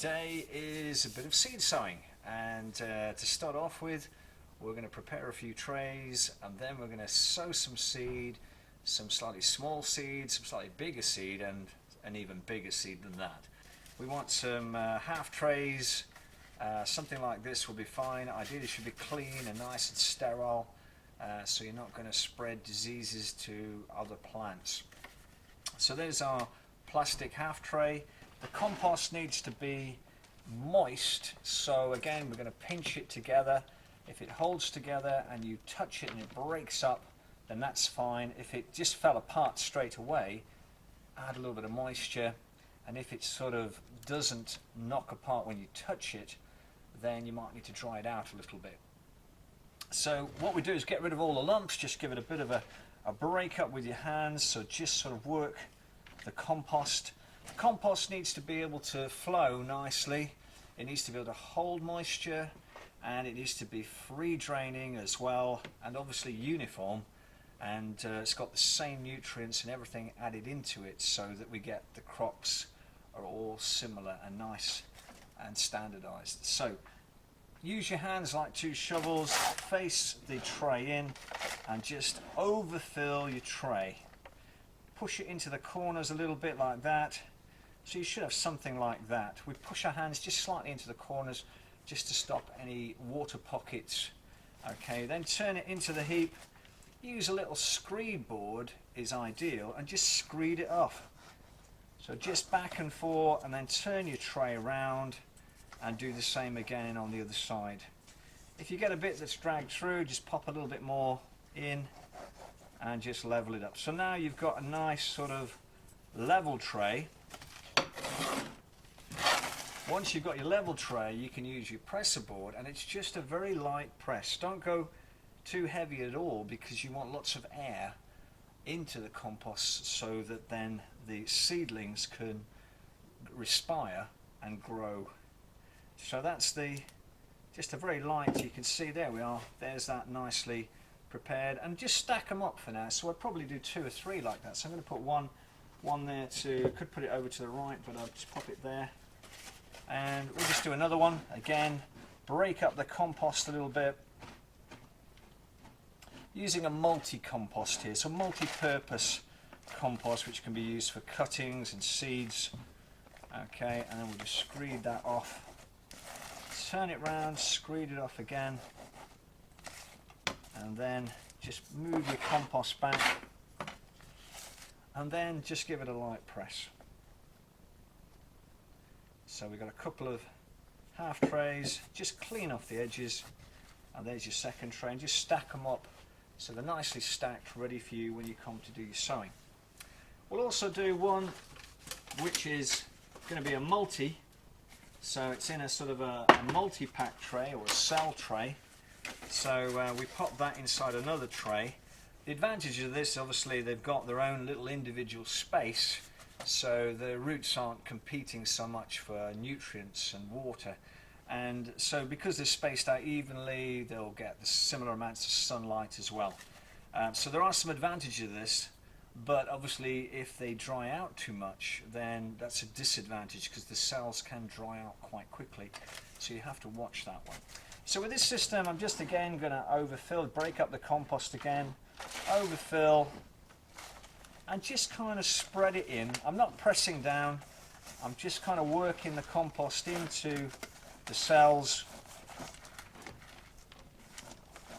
today is a bit of seed sowing, and to start off with, we're going to prepare a few trays, and then we're going to sow some seed, some slightly small seed, some slightly bigger seed, and an even bigger seed than that. We want some half trays. Something like this will be fine. Ideally it should be clean and nice and sterile, so you're not going to spread diseases to other plants. So there's our plastic half tray. The compost needs to be moist, so again we're going to pinch it together. If it holds together and you touch it and it breaks up, then that's fine. If it just fell apart straight away, add a little bit of moisture, and if it sort of doesn't knock apart when you touch it, then you might need to dry it out a little bit. So what we do is get rid of all the lumps, just give it a bit of a break up with your hands, so just sort of work the compost. The compost needs to be able to flow nicely, it needs to be able to hold moisture, and it needs to be free draining as well, and obviously uniform, and it's got the same nutrients and everything added into it, so that we get the crops are all similar and nice and standardized. So use your hands like two shovels, face the tray in, and just overfill your tray. Push it into the corners a little bit like that. So you should have something like that. We push our hands just slightly into the corners just to stop any water pockets. Okay, then turn it into the heap. Use a little screed board is ideal, and just screed it off. So just back and forth, and then turn your tray around and do the same again on the other side. If you get a bit that's dragged through, just pop a little bit more in and just level it up. So now you've got a nice sort of level tray. Once you've got your level tray, you can use your presser board, and it's just a very light press. Don't go too heavy at all, because you want lots of air into the compost so that then the seedlings can respire and grow. So that's just a very light, you can see there we are, there's that nicely prepared, and just stack them up for now. So I'll probably do 2 or 3 like that. So I'm going to put one there too. Could put it over to the right, but I'll just pop it there. And we'll just do another one. Again, break up the compost a little bit. Using a multi-compost here, so multi-purpose compost, which can be used for cuttings and seeds. Okay, and then we'll just screed that off. Turn it round, screed it off again. And then just move your compost back. And then just give it a light press. So we've got a couple of half trays, just clean off the edges, and there's your second tray, and just stack them up so they're nicely stacked, ready for you when you come to do your sowing. We'll also do one which is going to be a multi, so it's in a sort of a multi-pack tray or a cell tray. So we pop that inside another tray. The advantage of this, obviously, they've got their own little individual space, so the roots aren't competing so much for nutrients and water, and so because they're spaced out evenly, they'll get the similar amounts of sunlight as well. So there are some advantages of this, but obviously if they dry out too much, then that's a disadvantage, because the cells can dry out quite quickly, so you have to watch that one. So with this system, I'm just again going to overfill, break up the compost again, overfill, and just kind of spread it in. I'm not pressing down, I'm just kind of working the compost into the cells.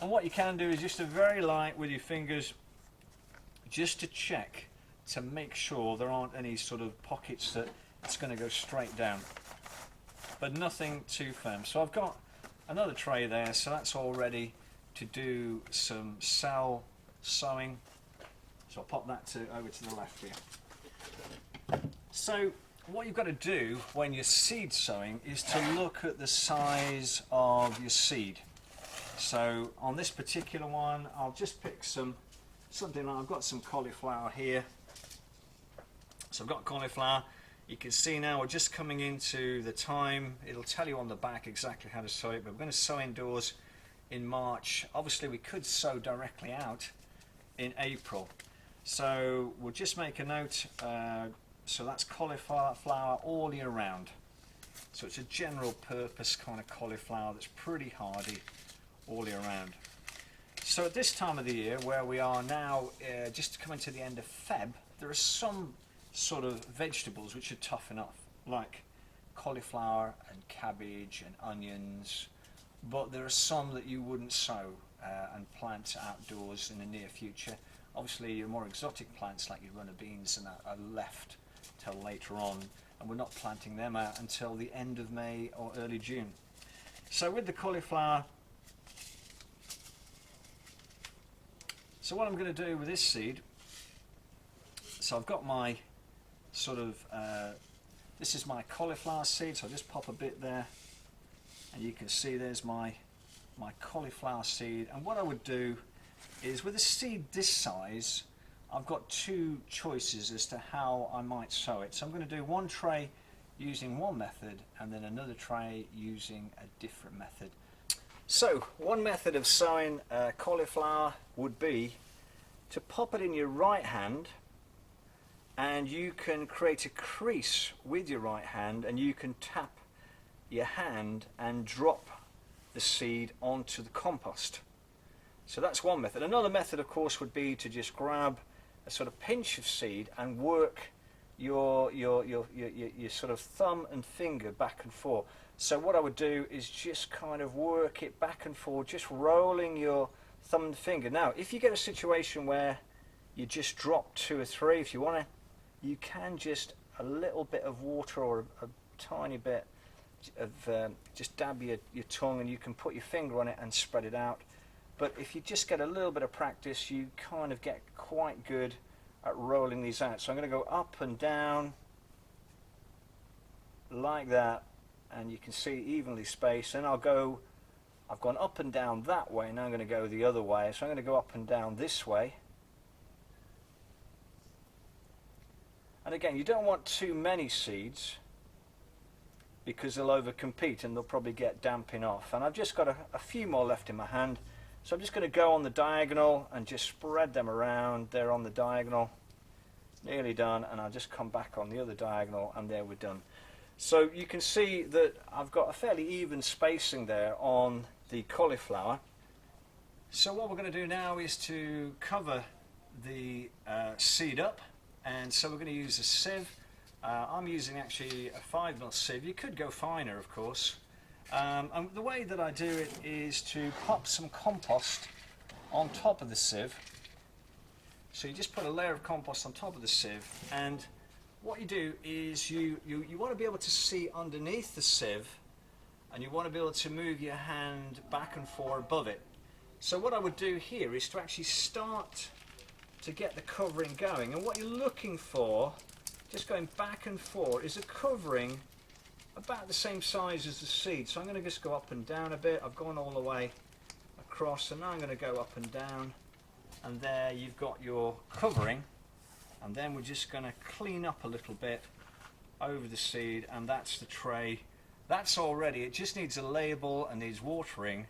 And what you can do is just a very light with your fingers, just to check, to make sure there aren't any sort of pockets that it's going to go straight down, but nothing too firm. So I've got another tray there, so that's all ready to do some cell sowing. So I'll pop that over to the left here. So what you've got to do when you're seed sowing is to look at the size of your seed. So on this particular one, I'll just pick something like, I've got some cauliflower here. So I've got cauliflower. You can see now we're just coming into the time. It'll tell you on the back exactly how to sow it, but we're going to sow indoors in March. Obviously we could sow directly out in April. So we'll just make a note, so that's cauliflower all year round. So it's a general purpose kind of cauliflower that's pretty hardy all year round. So at this time of the year, where we are now, just coming to the end of Feb, there are some sort of vegetables which are tough enough, like cauliflower and cabbage and onions, but there are some that you wouldn't sow and plant outdoors in the near future. Obviously your more exotic plants like your runner beans and that are left till later on, and we're not planting them out until the end of May or early June. So with the cauliflower, so what I'm going to do with this seed, so I've got my sort of, this is my cauliflower seed, so I'll just pop a bit there, and you can see there's my cauliflower seed. And what I would do is, with a seed this size, I've got two choices as to how I might sow it. So I'm going to do one tray using one method and then another tray using a different method. So one method of sowing cauliflower would be to pop it in your right hand, and you can create a crease with your right hand and you can tap your hand and drop the seed onto the compost. So that's one method. Another method, of course, would be to just grab a sort of pinch of seed and work your sort of thumb and finger back and forth. So what I would do is just kind of work it back and forth, just rolling your thumb and finger. Now, if you get a situation where you just drop 2 or 3, if you want to, you can just a little bit of water or a tiny bit of just dab your tongue, and you can put your finger on it and spread it out. But if you just get a little bit of practice, you kind of get quite good at rolling these out. So I'm going to go up and down like that, and you can see evenly spaced. And I've gone up and down that way, now I'm going to go the other way. So I'm going to go up and down this way. And again, you don't want too many seeds because they'll overcompete and they'll probably get damping off. And I've just got a few more left in my hand. So I'm just going to go on the diagonal and just spread them around. They're on the diagonal, nearly done, and I'll just come back on the other diagonal, and there we're done. So you can see that I've got a fairly even spacing there on the cauliflower. So what we're going to do now is to cover the seed up, and so we're going to use a sieve. I'm using actually a 5mm sieve. You could go finer, of course. And the way that I do it is to pop some compost on top of the sieve. So you just put a layer of compost on top of the sieve, and what you do is you want to be able to see underneath the sieve, and you want to be able to move your hand back and forth above it. So what I would do here is to actually start to get the covering going, and what you're looking for, just going back and forth, is a covering about the same size as the seed. So I'm going to just go up and down a bit. I've gone all the way across, and now I'm going to go up and down, and there you've got your covering. And then we're just going to clean up a little bit over the seed, and that's the tray. That's already, it just needs a label and needs watering,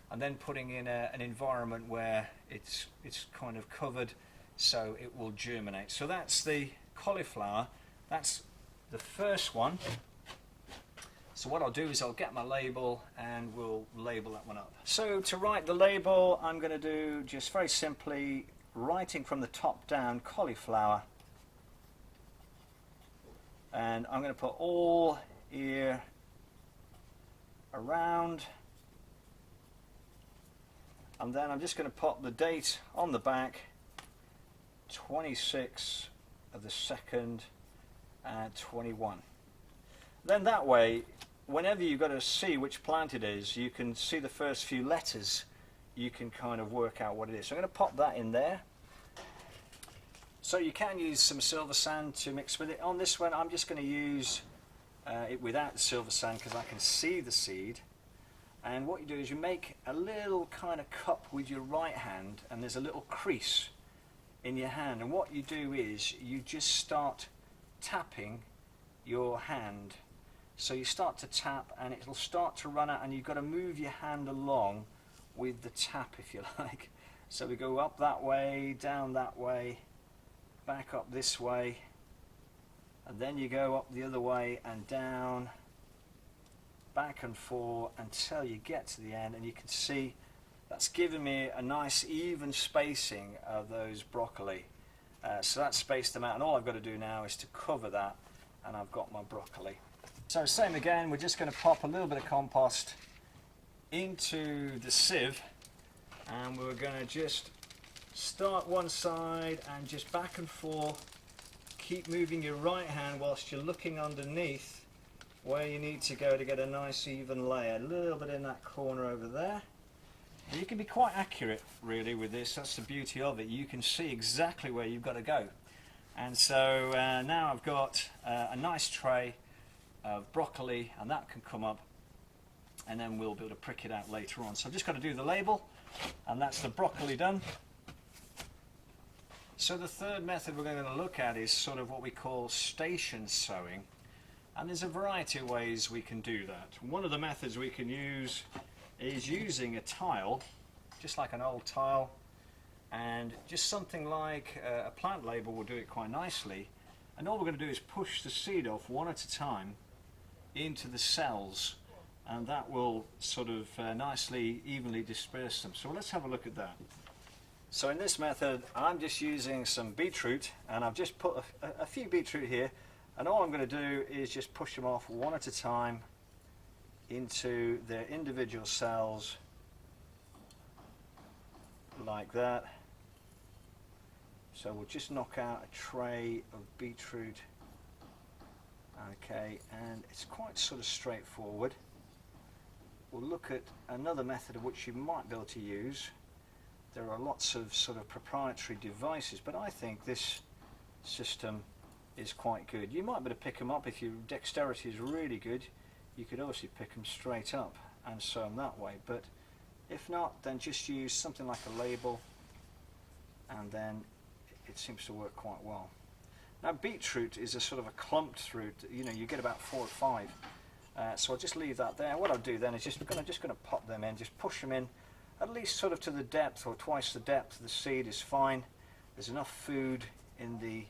and then putting in an environment where it's kind of covered so it will germinate. So that's the cauliflower. That's the first one. So what I'll do is I'll get my label and we'll label that one up. So to write the label, I'm going to do just very simply writing from the top down cauliflower, and I'm going to put all ear around, and then I'm just going to pop the date on the back, 26 of the 2nd and 21. Then that way, whenever you've got to see which plant it is, you can see the first few letters, you can kind of work out what it is. So I'm going to pop that in there. So you can use some silver sand to mix with it. On this one, I'm just going to use it without the silver sand because I can see the seed. And what you do is you make a little kind of cup with your right hand, and there's a little crease in your hand. And what you do is you just start tapping your hand. So you start to tap, and it'll start to run out, and you've got to move your hand along with the tap, if you like. So we go up that way, down that way, back up this way, and then you go up the other way and down back and forth until you get to the end, and you can see that's given me a nice even spacing of those broccoli. So that's spaced them out, and all I've got to do now is to cover that, and I've got my broccoli. So same again, we're just going to pop a little bit of compost into the sieve, and we're going to just start one side and just back and forth. Keep moving your right hand whilst you're looking underneath where you need to go to get a nice even layer. A little bit in that corner over there. You can be quite accurate really with this. That's the beauty of it. You can see exactly where you've got to go. And so now I've got a nice tray of broccoli, and that can come up, and then we'll be able to prick it out later on. So I've just got to do the label, and that's the broccoli done. So the third method we're going to look at is sort of what we call station sowing, and there's a variety of ways we can do that. One of the methods we can use is using a tile, just like an old tile, and just something like a plant label will do it quite nicely. And all we're going to do is push the seed off one at a time into the cells, and that will sort of nicely, evenly disperse them. So let's have a look at that. So in this method, I'm just using some beetroot, and I've just put a few beetroot here, and all I'm going to do is just push them off one at a time into their individual cells like that. So we'll just knock out a tray of beetroot. Okay, and it's quite sort of straightforward. We'll look at another method of which you might be able to use. There are lots of sort of proprietary devices, but I think this system is quite good. You might be able to pick them up if your dexterity is really good. You could obviously pick them straight up and sow them that way, but if not, then just use something like a label, and then it seems to work quite well. Now beetroot is a sort of a clumped root, you know, you get about 4 or 5, so I'll just leave that there. What I'll do then is just going to pop them in, just push them in at least sort of to the depth, or twice the depth. The seed is fine. There's enough food in the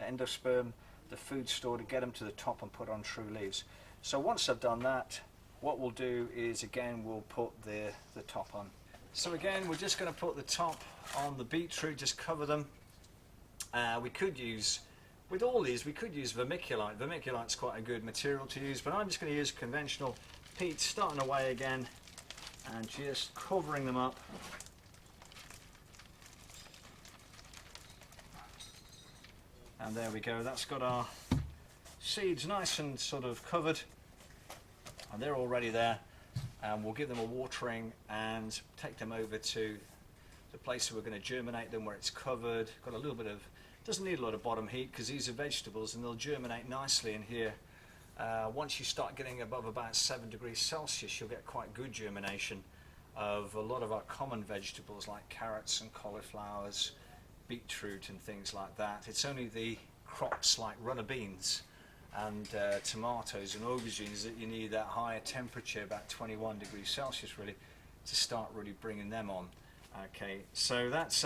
endosperm, the food store, to get them to the top and put on true leaves. So once I've done that, what we'll do is again we'll put the top on. So again we're just going to put the top on the beetroot, just cover them. We could use, with all these, we could use vermiculite. Vermiculite's quite a good material to use, but I'm just going to use conventional peat, starting away again and just covering them up. And there we go, that's got our seeds nice and sort of covered, and they're already there, and we'll give them a watering and take them over to the place where we're going to germinate them, where it's covered, got a little bit of, doesn't need a lot of bottom heat because these are vegetables and they'll germinate nicely in here. Once you start getting above about 7 degrees Celsius, you'll get quite good germination of a lot of our common vegetables like carrots and cauliflowers, beetroot and things like that. It's only the crops like runner beans and tomatoes and aubergines that you need that higher temperature, about 21 degrees Celsius really, to start really bringing them on. Okay, so that's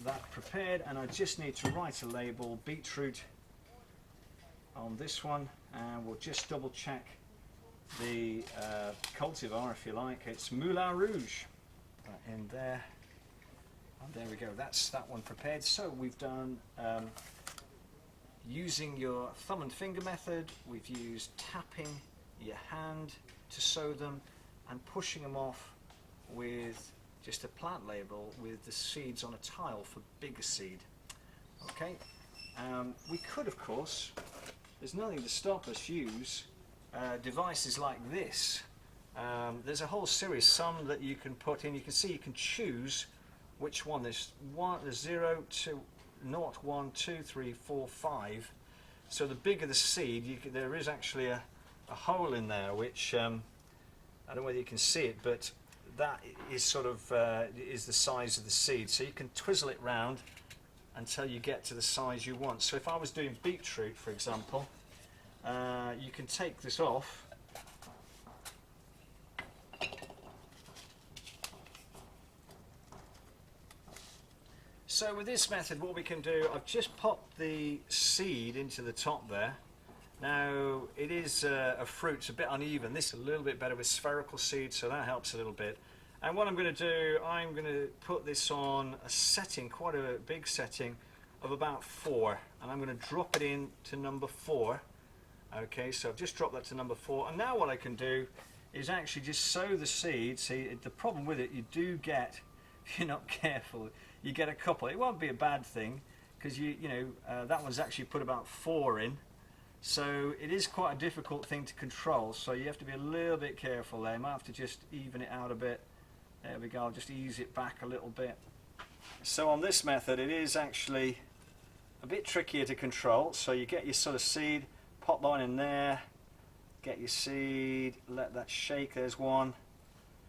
that prepared, and I just need to write a label, beetroot, on this one, and we'll just double check the cultivar if you like. It's Moulin Rouge in there. And there we go, that's that one prepared. So we've done using your thumb and finger method, we've used tapping your hand to sow them and pushing them off with just a plant label with the seeds on a tile for bigger seed. Okay, we could of course, there's nothing to stop us, use devices like this. There's a whole series, some that you can put in, you can see you can choose which one. There's 0 to 0, 1, 2, 3, 4, 5. So the bigger the seed, there is actually a hole in there which, I don't know whether you can see it, but that is sort of is the size of the seed. So you can twizzle it round until you get to the size you want. So if I was doing beetroot, for example, you can take this off. So with this method, what we can do, I've just popped the seed into the top there, Now it is a fruit, it's a bit uneven. This is a little bit better with spherical seeds, so that helps a little bit. And what I'm going to do, I'm going to put this on a setting, quite a big setting, of about 4. And I'm going to drop it in to number 4. Okay, so I've just dropped that to number 4. And now what I can do is actually just sow the seed. See, the problem with it, you do get, if you're not careful, you get a couple. It won't be a bad thing, because that one's actually put about 4 in. So it is quite a difficult thing to control, so you have to be a little bit careful there. You might have to just even it out a bit. There we go, I'll just ease it back a little bit. So on this method it is actually a bit trickier to control. So you get your sort of seed, pop that in there, get your seed, let that shake. There's one,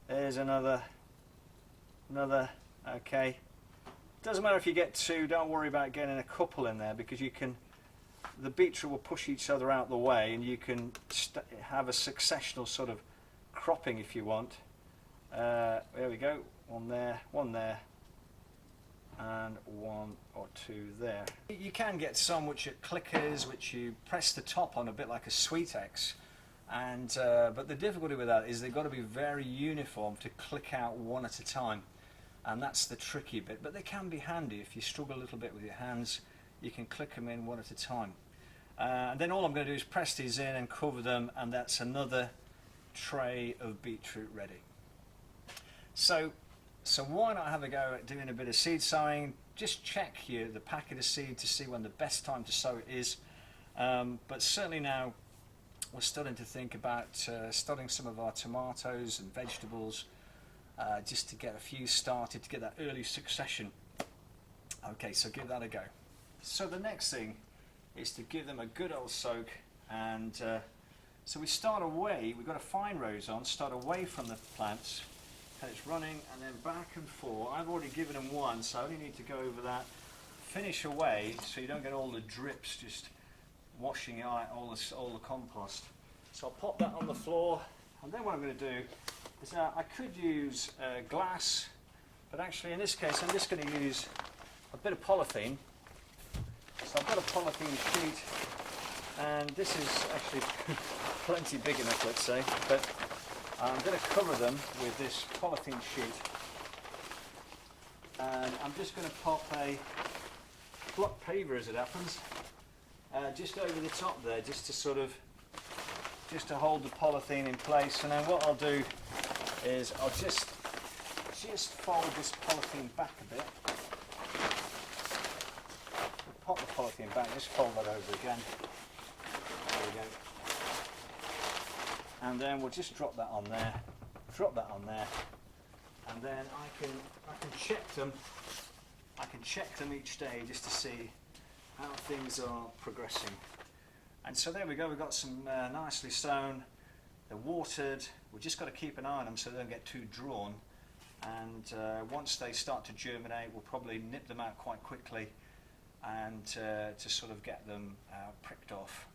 there's another, okay. Doesn't matter if you get 2, don't worry about getting a couple in there, because you can, the beetroot will push each other out the way, and you can have a successional sort of cropping if you want. There we go, one there, and 1 or 2 there. You can get some which are clickers, which you press the top on a bit like a sweet X, and but the difficulty with that is they've got to be very uniform to click out one at a time, and that's the tricky bit. But they can be handy if you struggle a little bit with your hands. You can click them in one at a time. And then all I'm going to do is press these in and cover them, and that's another tray of beetroot ready. So why not have a go at doing a bit of seed sowing? Just check the packet of seed to see when the best time to sow it is. But certainly now we're starting to think about starting some of our tomatoes and vegetables, just to get a few started, to get that early succession. Okay, so give that a go. So the next thing is to give them a good old soak, and so we start away, we've got a fine rows on, start away from the plants, and it's running, and then back and forth. I've already given them one, so I only need to go over that, finish away, so you don't get all the drips just washing out all the compost. So I'll pop that on the floor, and then what I'm going to do is I could use glass, but actually in this case I'm just going to use a bit of polythene. So I've got a polythene sheet, and this is actually plenty big enough, let's say, but I'm going to cover them with this polythene sheet, and I'm just going to pop a block paver, as it happens, just over the top there, just to hold the polythene in place. And then what I'll do is I'll just fold this polythene back a bit. Pop the polythene back, just fold that over again. There we go. And then we'll just drop that on there, and then I can check them. I can check them each day just to see how things are progressing. And so there we go. We've got some nicely sown. They're watered. We've just got to keep an eye on them so they don't get too drawn. And once they start to germinate, we'll probably nip them out quite quickly, and to sort of get them pricked off.